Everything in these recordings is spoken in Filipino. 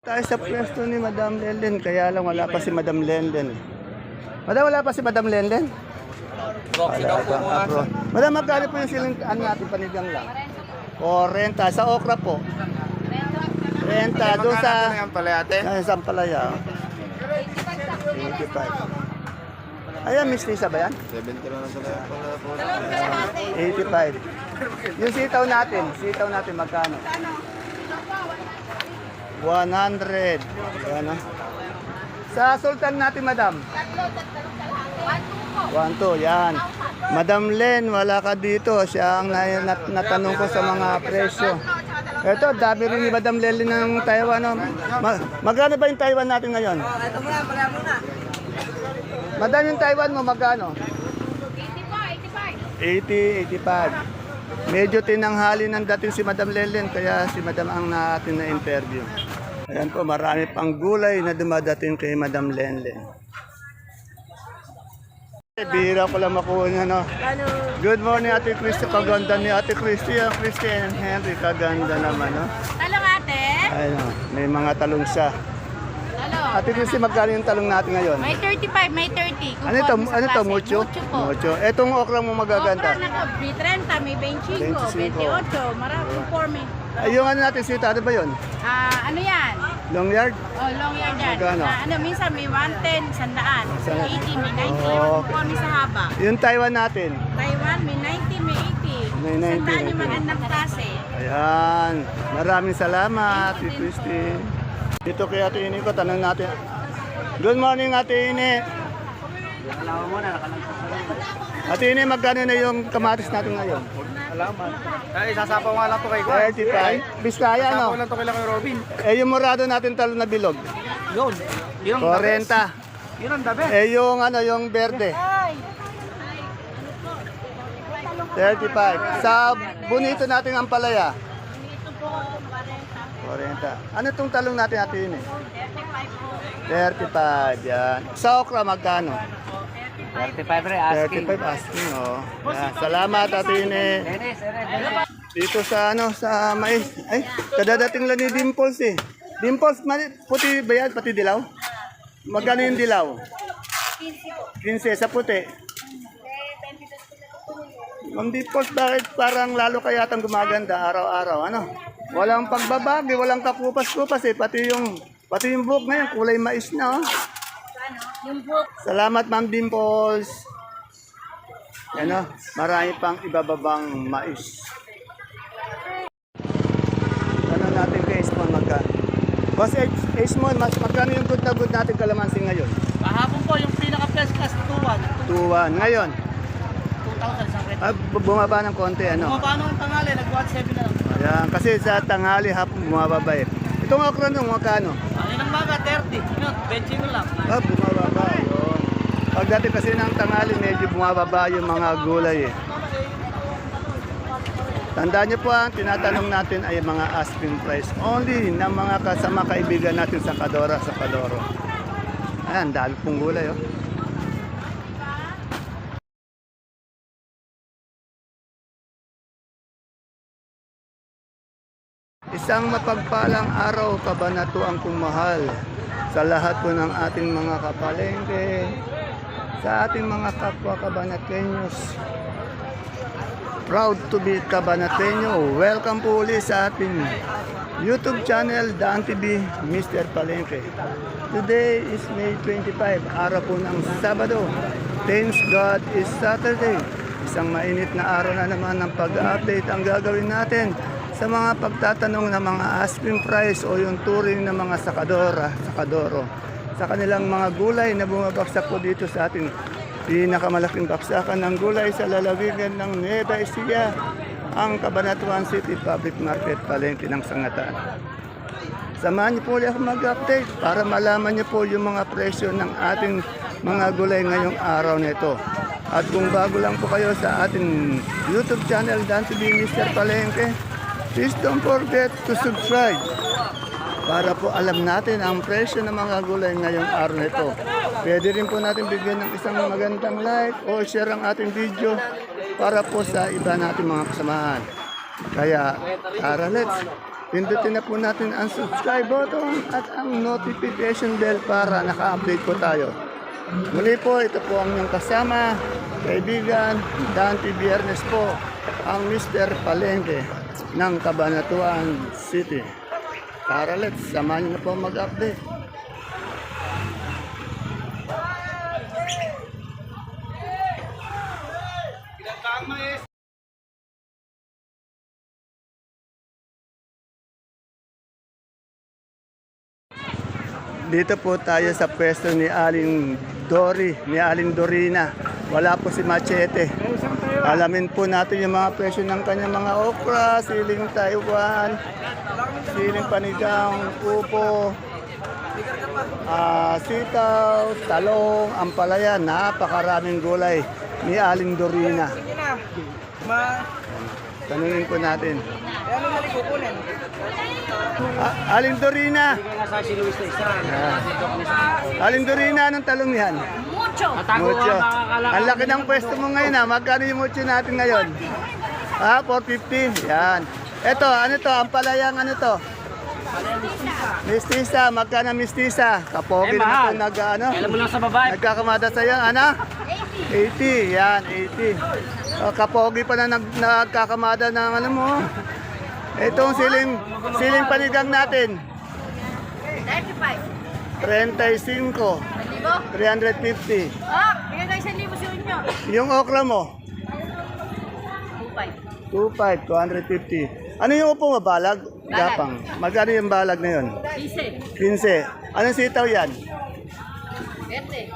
Tayo sa pwesto ni Madam Lenlen, kaya lang wala pa si Madam Lenlen. Madam, wala pa si Madam Lenlen? Wala pa. Madam, magkano po yung siling natin panigang lang? 40. Sa okra po? 30. Doon sa... Sa Ampalaya. 85. Ayan, Miss Lisa ba yan? 70 lang sa lahat. 85. Yung sitaw natin magkano? 100. Yan, ah. Sa sultan natin, madam? 1-2, yan. Madam Len, wala ka dito. Siya ang natanong ko sa mga presyo. Ito, dami rin ni Madam Len ng Taiwan. No? Magkano ba yung Taiwan natin ngayon? Madam, yung Taiwan mo, magkano? 80, 85. Medyo tinanghali ng dating si Madam Len, kaya si Madam ang natin na-interview. Ayan po, marami pang gulay na dumadating kay Madam Len. Bihira ko lang makuha niya, no? Good morning, Ate Christy. Kaganda ni Ate Christy. Christy and Henry, kaganda naman, no? Talong ate? Ayun, may mga talong siya. Talong. Ate Christy, magkano yung talong natin ngayon? May 35, may 30. Ano ito? Ano ito? Mucho? Mucho po. Mucho. Etong okra mo magaganda. Okra na to, may 30, may 25, 28, marami for me. Ay, yung ano natin, sita, ano ba yun? Ano yan? Long yard? Oh, long yan yan. Magkano? Minsan may 110, 100, may 80, may 90, Oh, for me sa haba. Yung Taiwan natin. Taiwan, may 90, may 80. May 90, Sandaan yung 80. magandang klase. Ayan. Maraming salamat, Ate Christy. Dito kay Ate Ini ko, tanong natin. Good morning, Ate Ini. Ate Ini, magkano na yung kamatis natin ngayon? Salamat. Ay, isasapaw nga lang to kay Kwan. 35. Biskaya, Isasapaw no? lang to kay Robin. Eh, yung murado natin talong na bilog. Yun. Yun ang the best. 40. Yun ang the best. Eh, yung ano, yung berde. 35. Sa bonito natin ang palaya. 40. Ano itong talong natin natin eh? 35. Yan. Sa okra magkano? 35 re, asking. 35 asking, oh. Yan. Salamat, Atine. Dito sa ano, sa mais. Ay, kadadating lang ni Dimples eh. Dimples, puti ba yan? Pati dilaw? Magkano yung dilaw? 15 sa puti. Ma'am Dimples, bakit parang lalo kaya yatang gumaganda araw-araw? Ano? Walang pagbabagi, walang kakupas-kupas eh. Pati yung buhok ngayon, kulay mais na, oh. Salamat, Ma'am Dimples. Ano, marami pang ibababang mais. Ano natin kay Esmon magkano? Boss Esmon, magkano yung good na good natin kalamansi ngayon? Kahapon po, yung pinaka-best class, 2-1. 2-1. Ngayon? 2,000 isang rate. Bumaba ng konti, ano? Paano ang tangali? Nag-1.7 na lang. Yan, kasi sa tanghali hapon bumababa eh. Itong okra nung magkano? Ang inang maga, 30. Yun, 20 lang. Bumababa. Yun. Pagdating kasi ng tanghali, medyo bumababa yung mga gulay eh. Tandaan niyo po ang tinatanong natin ay mga asking price only ng mga kasama kaibigan natin sa Kadora, sa Kadoro. Ayan, dahil pong gulay oh. Isang mapagpalang araw, kabanatuang kumahal sa lahat po ng ating mga kapalengke, sa ating mga kapwa kabanatenyos. Proud to be Kabanateño. Welcome po ulit sa ating YouTube channel, Daan TV, Mr. Palengke. Today is May 25, araw po ng Sabado. Thanks God is Saturday. Isang mainit na araw na naman ng pag-update ang gagawin natin sa mga pagtatanong ng mga asking price o yung turing ng mga sakadoro sa kanilang mga gulay na bumabagsak po dito sa ating pinakamalaking baksakan ng gulay sa lalawigan ng Nueva Ecija, ang Cabanatuan City Public Market, Palengke ng Sangataan. Samahan niyo po ulit ako mag-update para malaman niyo po yung mga presyo ng ating mga gulay ngayong araw na ito. At kung bago lang po kayo sa ating YouTube channel, Dan TV Mr. Palengke, please don't forget to subscribe para po alam natin ang presyo ng mga gulay ngayong araw na ito. Pwede rin po natin bigyan ng isang magandang like o share ang ating video para po sa iba natin mga kasamahan. Kaya, tara, let's pindutin na po natin ang subscribe button at ang notification bell para naka-update po tayo. Muli po, ito po ang inyong kasama, kaibigan, Dante Biernes po, ang Mr. Palengke ng Cabanatuan City. Tara, let's samahan niyo na po mag-update. Dito po tayo sa pwesto ni Aling Dorina. Wala po si Machete. Alamin po natin yung mga presyo ng kanyang mga okra, siling Taiwan, siling panigang, upo, sitaw, talong, ampalaya. Napakaraming gulay ni Aling Dorina. Tanungin po natin. Aling Dorina. Aling Dorina, anong talong yan? Mucho. Mucho. Ang laki ng pwesto mo ngayon ha. Magkano yung mucho natin ngayon? 450. Yan. Ito, ano to? Ang palayang ano to? Mistisa. Magkano mistisa? Kapogi naman ito Kailan mo lang sa babae? nagkakamada sa'yo. Ano? 80. Yan, 80. Kapogi pa na nagkakamada ng ano mo. Itong siling panigang natin. 35. 35. 350. Bigyan tayo 1,000 sa inyo. Yung okra mo? 25. 250. Ano yung upo mo? Balag? Gapang. Magkano yung balag na yun? 15. Anong sitaw yan? 20.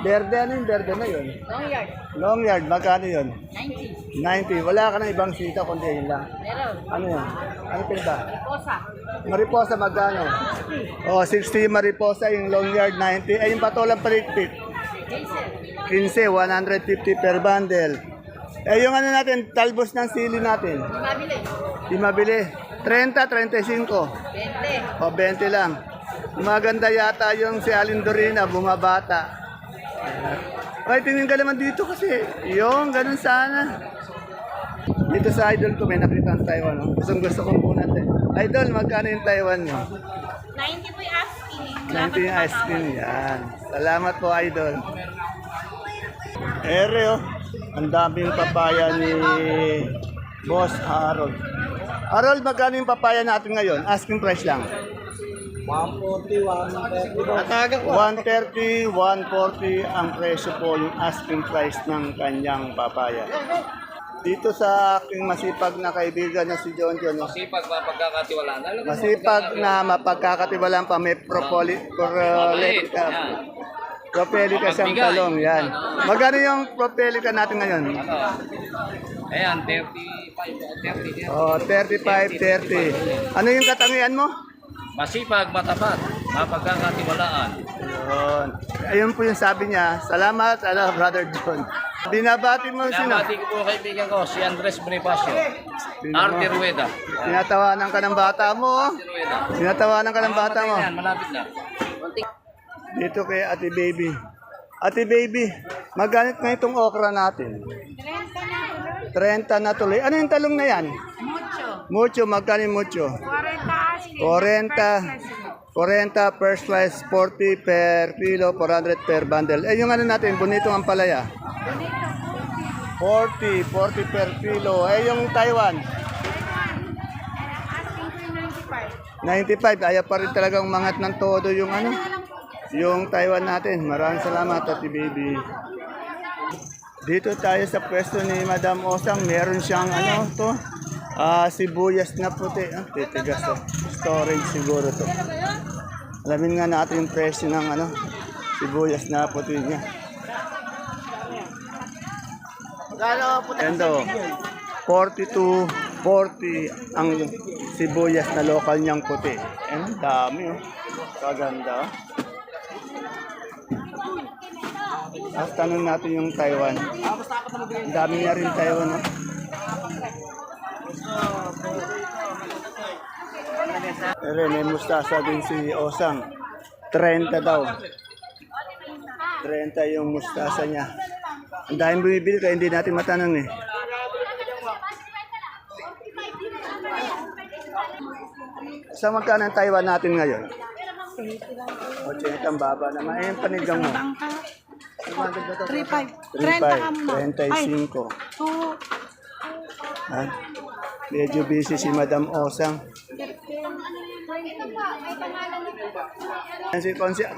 Berde, ano yung berde na yun? Long yard. Long yard, magkano yun? 90. 90. Wala ka ng ibang sitaw, kundi yun lang. Meron. Ano yun? Ano pa ba? Kosa. Mariposa, magkano? 60 mariposa, yung long yard, 90. Eh, yung patolang palikpik? Diesel. 15, 150 per bundle. Eh, yung ano natin, talbos ng sili natin? Mabili. Di mabili. 30, 35. 20. O, 20 lang. Maganda yata yung si Aling Dorina, bumabata. Ay, tingin ka naman dito kasi. Yung, ganun sana. Dito sa idol ko, may nakita ang Taiwan. No? Gusto kong po natin. Idol, magkano yung Taiwan nyo? 90 po yung asking. 90 yung ice cream. Yan. Salamat po, idol. Ere, oh. Ang daming papaya ni Boss Harold. Harold, magkano yung papaya natin ngayon? Asking price lang. 130, 140 ang presyo po yung asking price ng kanyang papaya. Dito sa aking masipag na kaibigan na si John John. Masipag mapagkakatiwalaan. Masipag na mapagkakatiwalaan pa may propelica siyang talong. Yan. Magkano yung propelica natin ngayon? Ayan, 35, 30. Oh, 35, 30. Ano yung katangian mo? Masipag, matapat, mapagkakatiwalaan. Yun. Ayun po yung sabi niya. Salamat, Brother John. Binabati mo sino? Pinabati ko po kaibigan ko, si Andres Bonifacio. Arte Rueda. Tinatawanan ka ng bata mo. Rueda. Tinatawanan ka ng bata mo. Ayan, malapit na. Dito kay Ate Baby. Ate Baby, magganit na itong okra natin. 30 na tuloy. Ano yung talong na yan? Mucho. Mucho, magkano yung mucho? 40 asking. 40 per slice, 40 per kilo, 400 per bundle. Eh, yung ano natin, bonitong ampalaya. 40 per kilo. Eh, yung Taiwan? Asking ko yung 95. 95. Ayaw pa rin talagang mangat ng todo yung ano. Yung Taiwan natin. Maraming salamat, Ate Baby. Dito tayo sa pwesto ni Madam Osang. Meron siyang ano to. Sibuyas na puti. Titigas to. Storage siguro to. Alamin nga natin yung presyo ng ano. Sibuyas na puti niya. Endo. 42, 40 ang sibuyas na local niyang puti. Ang dami oh. Kaganda oh. Tapos tanong natin yung Taiwan. Ang dami na rin Taiwan. Oh. Pero may mustasa din si Osang. 30 daw. 30 yung mustasa niya. Ang daming bumibili kaya hindi natin matanong eh. Sa magkano ang Taiwan natin ngayon? 80 ang baba naman. Eh, yung panigang mo. 3.5. 3.5, 35. Ah, medyo busy si Madam Osang.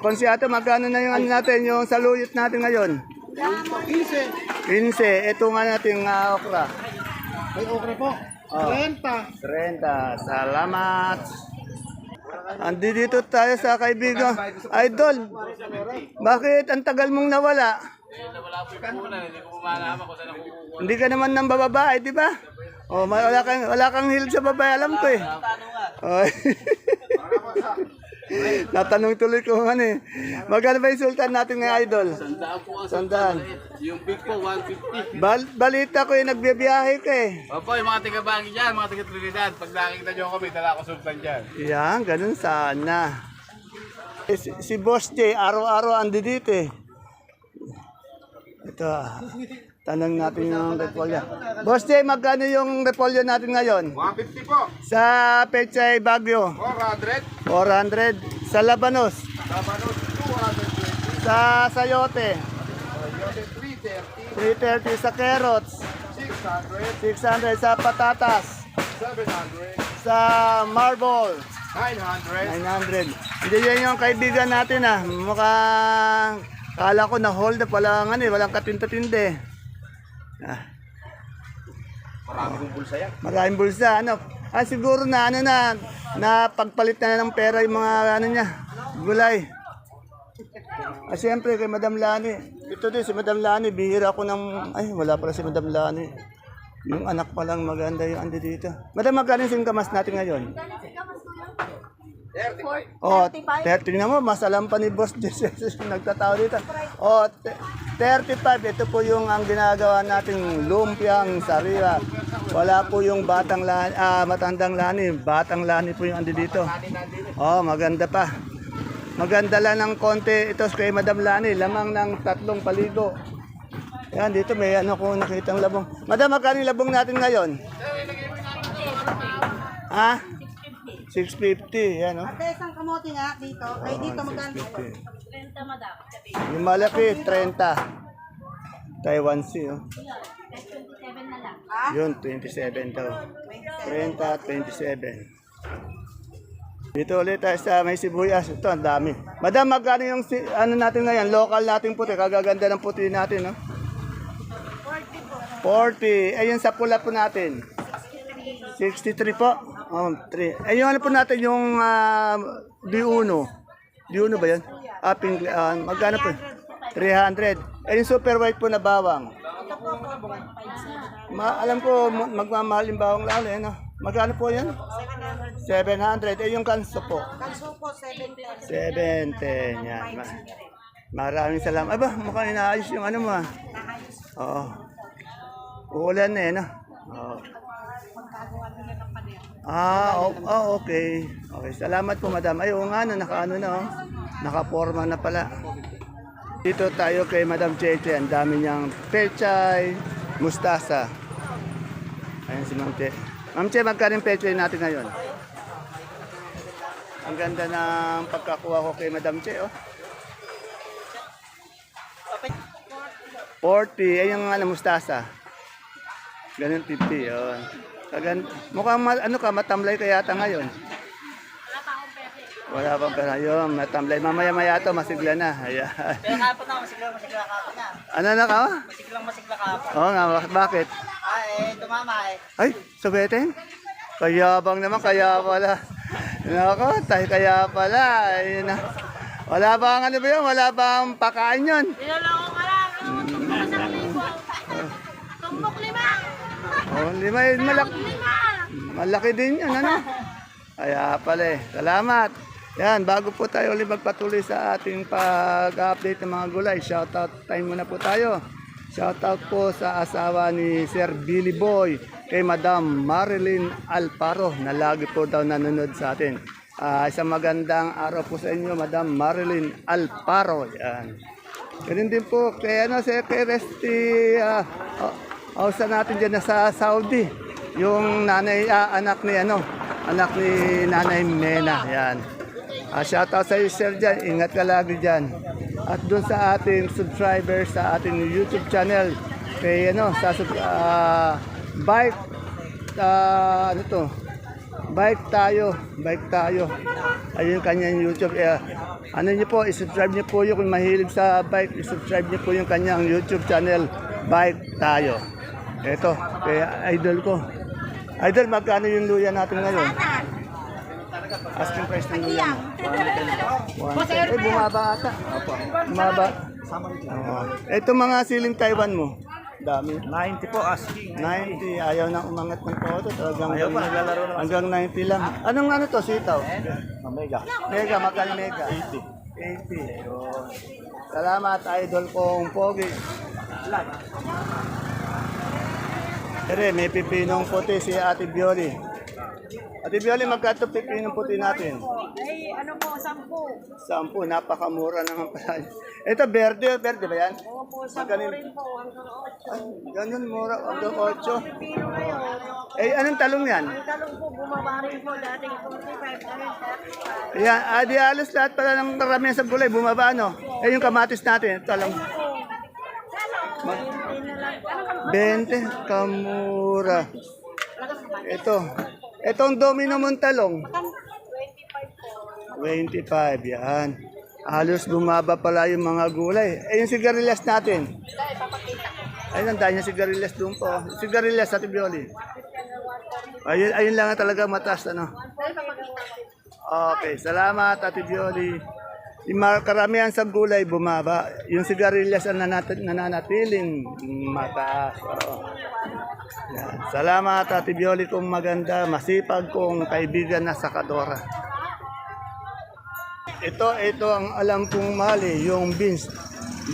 Konsiato, magkano na yung ano natin, yung saluyot natin ngayon? 15. Ito nga natin okra. May okra po. 30. 30. Salamat. Andi dito tayo sa kaibigan. Idol, bakit ang tagal mong nawala? Hindi ka naman ng bababae, di ba? Oh, wala kang hilig sa babae, alam ko eh. Oh. Natanong tuloy ko ano eh. Magkano ba yung sultan natin ngayon, idol? 100. Yung big po, 150. Balita ko yung nagbibiyahe ka eh. Opo, yung mga taga-Bangi dyan, mga taga-Trinidad. Pag nakikita nyo kami, dala ko sultan dyan. Yan, ganun sana. Si Boss J, araw-araw andi dito eh. Ito, tanong natin yung repolyo. Boss J, magkano yung repolyo natin ngayon? 150 po. Sa Pechay Bagyo, 400. 400. Sa Labanos, Tabanos, 220. sa Sayote, Yote, 330. 330. Sa Carrots, 600. 600. Sa Patatas, 700. sa Marble, 900. 900. Hindi yan yung kaibigan natin ah. Mukhang kala ko na hold up, walang katinta-tinde. Ah. Maraming bulsa yan. Maraming bulsa, ano? Siguro na pagpalit na ng pera yung mga niya, gulay. Siyempre kay Madam Lani. Ito din si Madam Lani, bihira ako wala pala si Madam Lani. Yung anak pa lang maganda yung andi dito. Madam, magkano yung singkamas natin ngayon? 35. Oh, 30 na mo, masalam pa ni Boss Jesus nagtatawa dito. Oh, 35. Ito po yung ang ginagawa nating lumpiang sariwa. Wala po yung matandang lani. Batang lani po yung andi dito. Oh, maganda pa. Maganda lang ng konti. Ito kay Madam Lani, lamang ng 3 paligo. Yan, dito may ko nakitang labong. Madam, magkano yung labong natin ngayon? Ha? 650, yan o. Ate, isang kamote nga dito. Ay, dito magkano? 650. Yung malaki, 30. Taiwan Sea, oh. Yun, 27 daw. 30, 27. Dito ulit tayo sa may sibuyas. Ito, ang dami. Madam, magkano yung ano natin ngayon? Local natin puti. Kagaganda ng puti natin, no? 40. Ayun sa pula po natin. 63 po. 3. Ayun ano po natin yung D1. D1 ba yan? Pink, magkano po? 300. Ayun super white po na bawang. Alam ko magmamahal yung bawang lalo, no? Magkano po yan? 700. Yung kanso po? Kanso po, 7. 710. Yan. Maraming salamat. Aba, mukhang inaayos yung ano mo. Oo. Uulan na eh, no? Oo. Okay. Okay, salamat po, madam. Ay, oo nga, nakaano na, oh. Nakaporma na pala. Dito tayo kay Madam Cheche. Ang dami niyang pechay, mustasa. Ayan si Ma'am Che. Ma'am Che, magkano yung pechay natin ngayon? Ang ganda ng pagkakuha ko kay Madam Che, oh. 40. Ay, yung mustasa. Ganun 50, yun. Mukhang matamlay ka yata ngayon. Wala pang pera. Yun, matamlay. Mamaya-maya ito, masigla na. Ayan. Pero kapon na, masigla kapon na. Ano na ka? Masigla kapon. Oo nga, bakit? Tumama eh. Ay, sabitin? Kayabang naman, kaya pala. Nako, kaya pala. Ayun na. Wala bang ano ba yun? Wala bang pakain yun? Nilalako ka lang. Tumbok 5. Oh, 5 yun, malaki din yun, ano? Kaya pala eh. Salamat. Yan, bago po tayo ulit magpatuloy sa ating pag-update ng mga gulay, shoutout time muna po tayo. Shoutout po sa asawa ni Sir Billy Boy, kay Madam Marilyn Alparo, na lagi po daw nanonood sa atin. Isang magandang araw po sa inyo, Madam Marilyn Alparo. Yan. Ganun din po kay kay Resti Ausa natin dyan sa Saudi. Yung nanay, anak ni anak ni Nanay Mena. Yan. Shoutout sa iyo, sir, dyan. Ingat ka lagi dyan. At doon sa ating subscribers sa ating YouTube channel, kay bike, ano to? Bike tayo. Ayun kanyang YouTube. Ano niyo po, i-subscribe niyo po yung kung mahilig sa bike, i-subscribe niyo po yung kanyang YouTube channel, Bike Tayo. Ito, kay idol ko. Idol, magkano yung luya natin ngayon? Asking price ng luya mo. 110. Bumaba ata. Opo. Bumaba. Ito mga siling Taiwan mo. Dami. 90 po asking. 90. Ayaw na umangat ng photo. Talagang Ayaw pa, naglalaro naman. hanggang 90 lang. Anong ano to, sitaw? Mega. Mega, magkano mega? 80. 80. Yun. Salamat, idol kong pogi. Ere, may pipinong puti si Ate Bioli. Ate Bioli, magkato pipinong puti natin? Ay, ano po, 10. 10, napakamura naman pala. Ito, verde ba yan? Opo, 10 Magkano? rin po, hanggang 8. Ay, ganun, mura, hanggang 8. Pipino ngayon. Eh, anong talong yan? Ang talong po, bumaba rin po dating 45 na rin. Ayan, di halos lahat pala ng karamihan sa gulay, bumaba, no? Eh, yung kamatis natin, talong. 20, kamura. Ito. Itong domino mong talong. 25, yan. Halos bumaba pala yung mga gulay. Eh, yung sigarilyas natin. Ayun, ang dahil niya sigarilyas doon po. Sigarilyas sa Tibioli. Ayun lang talaga mataas, ano? Okay, salamat, Ate Bioli. Yung karamihan sa gulay bumaba. Yung sigarilyas ang nananatiling mataas. Oo. Yan. Salamat, Ate Bioli, kong maganda, masipag kong kaibigan na sakadora. Ito ang alam kong mahal yung beans.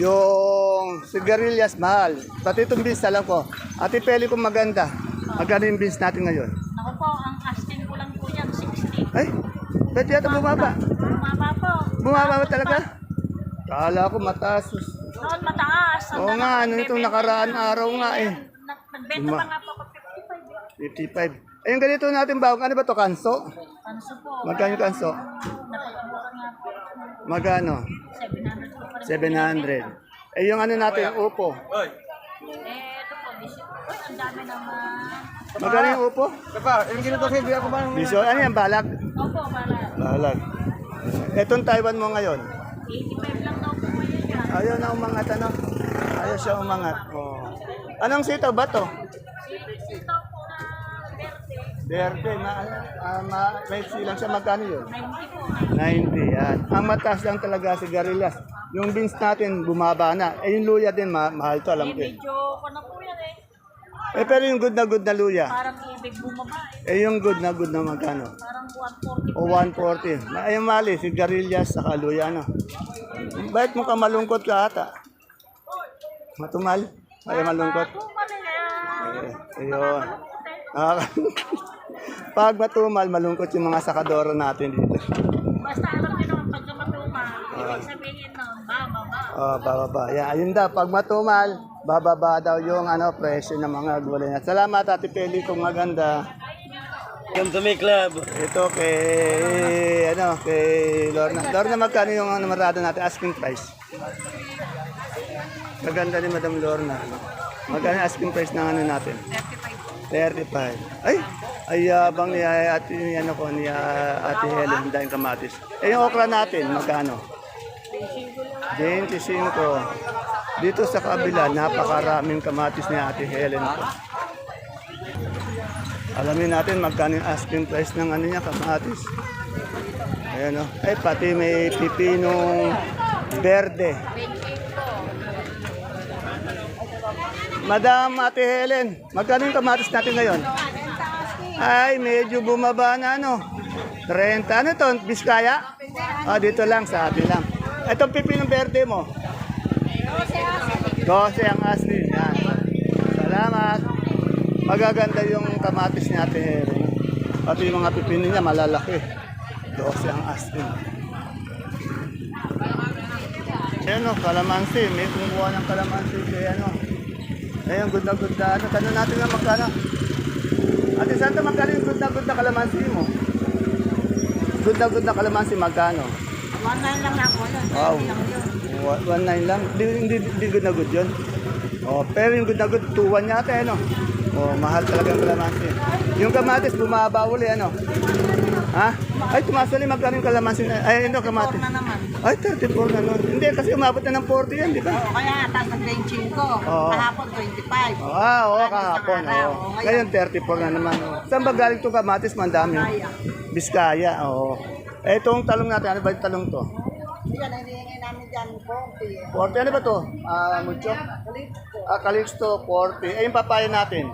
Yung sigarilyas mahal. Pati itong beans alam ko. Ate Peli kong maganda. Maganda yung beans natin ngayon. Ako po, ang asking ko lang po yan, 60. Ay, pwede yata bumaba. Bumaba po. Bumaba ba talaga? Kala ko mataas. Noon mataas. Oo nga, ano itong nakaraan araw nga eh. Nagbenta pa nga po ako 55. 55. Ayun ganito natin bawang. Ano ba to kanso? Kanso po. Magkano yung kanso? Napagmura nga po. Magkano? 700 po pa rin. 700. Eh yung ano natin, upo. Ito po, uy, ang dami naman. Magkano yung upo? Kapa, yung ginito sa hindi ako ba? Biso, ano yan, balag? Opo, para Balag. Etong Taiwan mo ngayon? 85 lang daw po ngayon yan. Ayaw na umangat, ano? Ayaw siya umangat. Oh. Anong sitaw ba to? Ito po na verde. Verde, may silang siya. Magkano yun? 90 po. 90, yan. Ang mataas lang talaga sigarilyas. Yung beans natin, bumaba na. Eh, yung luya din, mahal to, alam ko. Medyo ko na po yan eh. Pero yung good na luya. Parang ibig bumaba eh. Eh, yung good na magkano? Parang 140 O 140. Ay, yung mali, sigarilyas, saka luya, no? Bakit mo ka malungkot ka ata? Matumal? Ay, malungkot? Tumal eh. Ayun. Pag matumal, malungkot yung mga sakadora natin dito. Basta alam niyo naman pagka matumal, ibig sabihin nun, bababa. Oh, bababa. Yeah, ayun daw. Pag matumal, bababa daw yung presyo ng mga gulay. Salamat, Ate Peli, kung maganda. Welcome to my club. Ito kay Lorna. Lorna, magkano yung marado natin? Asking price. Maganda ni Madam Lorna. Magkano asking price ng natin? 35. Ay yabang ni Ate Helen dahil kamatis. Eh yung okra natin, magkano? 25. Dito sa kabila, napakaraming kamatis ni Ate Helen po. Alamin natin magkano yung asking price ng niya, kamatis. Ayan o. Ay, pati may pipinong verde. Madam Ate Helen, magkano yung kamatis natin ngayon? Ay, medyo bumaba na 30. Ano to? Biskaya? Dito lang, sa atin lang. Itong pipinong verde mo? 12 ang asli. Yan. Salamat. Magaganda yung kamatis ni Ate Helen. Pati yung mga pipino niya malalaki. 12 ang asli. Ayan kalamansi. May kumuha ng kalamansi kaya Ayun, good na. Tanong natin nga magkano. Ate Santa, magkano yung good na kalamansi mo? Good na kalamansi, magkano? 1.9 lang ako. Wow. Lang yun. 1.9 lang. Di good na good yun. Oh, pero yung good na good, 2.1 yata, ano? Oh, mahal talaga ang kalamansi. Yung kamatis, bumaba uli, ano? Ha? Ay, tumaas ulit, magkano yung kalamansi na? Ay, hindi, kamatis. Na naman. Ay, 34 na nun. Hindi, kasi umabot na ng 40 yan, di ba? O kaya, taas ng 25. Oo. Kahapon, 25. Oo, kahapon. Oo. Ngayon, 34 na naman. Saan ba galing itong kamatis? Mandami. Kaya. Biskaya, oo. Eh, itong talong natin, ano ba yung talong to? Yan, hinihingi namin dyan, 40. 40, ano ba to? Mucho? Calixto, 40. Eh, yung papaya natin?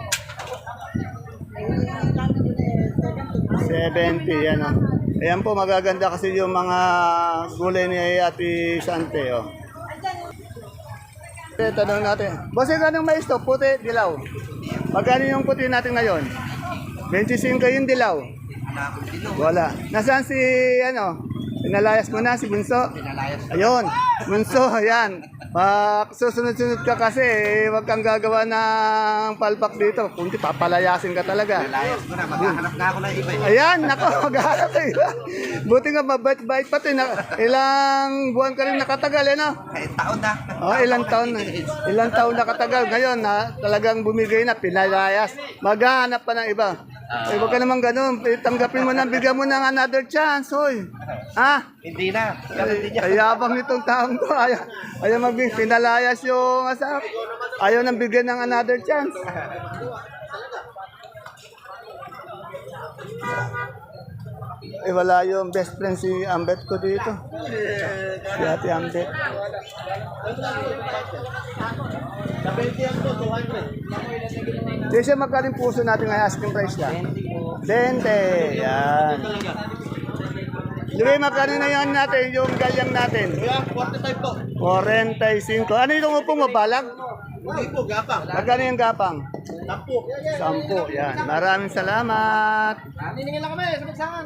Hinihingi namin dyan 70, yan o. Ayan po, magaganda kasi yung mga gulay ni Ate Sante, o. Okay, tanong natin. Bossing, anong mais to? Puti, dilaw. Magkano yung puti natin ngayon? 25 yung dilaw. Wala. Nasaan si, pinalayas mo na si Bunso? Ayun, Bunso, ayan. Susunod-sunod ka kasi, wag kang gagawa ng palpak dito. Kundi papalayasin ka talaga. Layas ko na, maghahanap na ako ng iba. Ayan, nako, maghanap eh. Buti nga, mabait-bait pati. Ilang buwan ka rin nakatagal, Taon na. Oh, ilang taon nakatagal. Ngayon, talagang bumigay na, pinalayas. Maghanap pa ng iba. Eh, wag ka naman ganun. Tanggapin mo na, bigyan mo ng another chance, hoy. Ha? Hindi na. Ayabang nitong taong to. Ayaw magbing pinalayas yung asawa. Ayaw nang bigyan ng another chance. Eh, wala yung best friend si Ambet ko dito. Si Ate Ambet. Siya magkano yung puso natin ngayon, asking price na? 20. Yan. Luwi, magkano na yan natin, yung galyang natin? 45 po. 45. Ano yung upong mo, balag? Hindi po, gapang. Magkano yung gapang? 10. 10. Yan. Maraming salamat. Niningin lang kami, sabagsangan.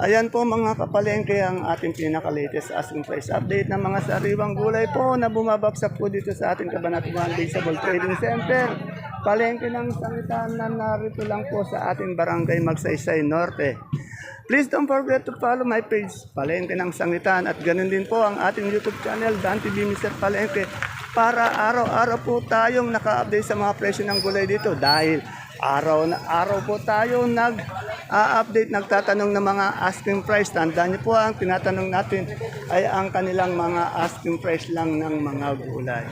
Ayan po mga kapalengke ang ating pinaka-latest asking price update ng mga sariwang gulay po na bumabagsak po dito sa ating Cabanatuan Baseball Trading Center. Palengke ng sangitan na narito lang po sa ating barangay Magsaysay Norte. Please don't forget to follow my page, Palengke ng Sangitan, at ganun din po ang ating YouTube channel, Dan TV Mr. Palengke, para araw-araw po tayong naka-update sa mga presyo ng gulay dito dahil araw na araw po tayo nag-update, nagtatanong ng mga asking price. Tandaan niyo po, ang tinatanong natin ay ang kanilang mga asking price lang ng mga gulay.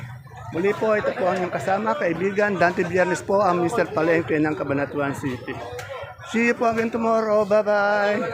Muli po, ito po ang inyong kasama, kaibigan, Dante Biernes po, ang Mr. Palengke ng Cabanatuan City. See you po again tomorrow. Bye-bye.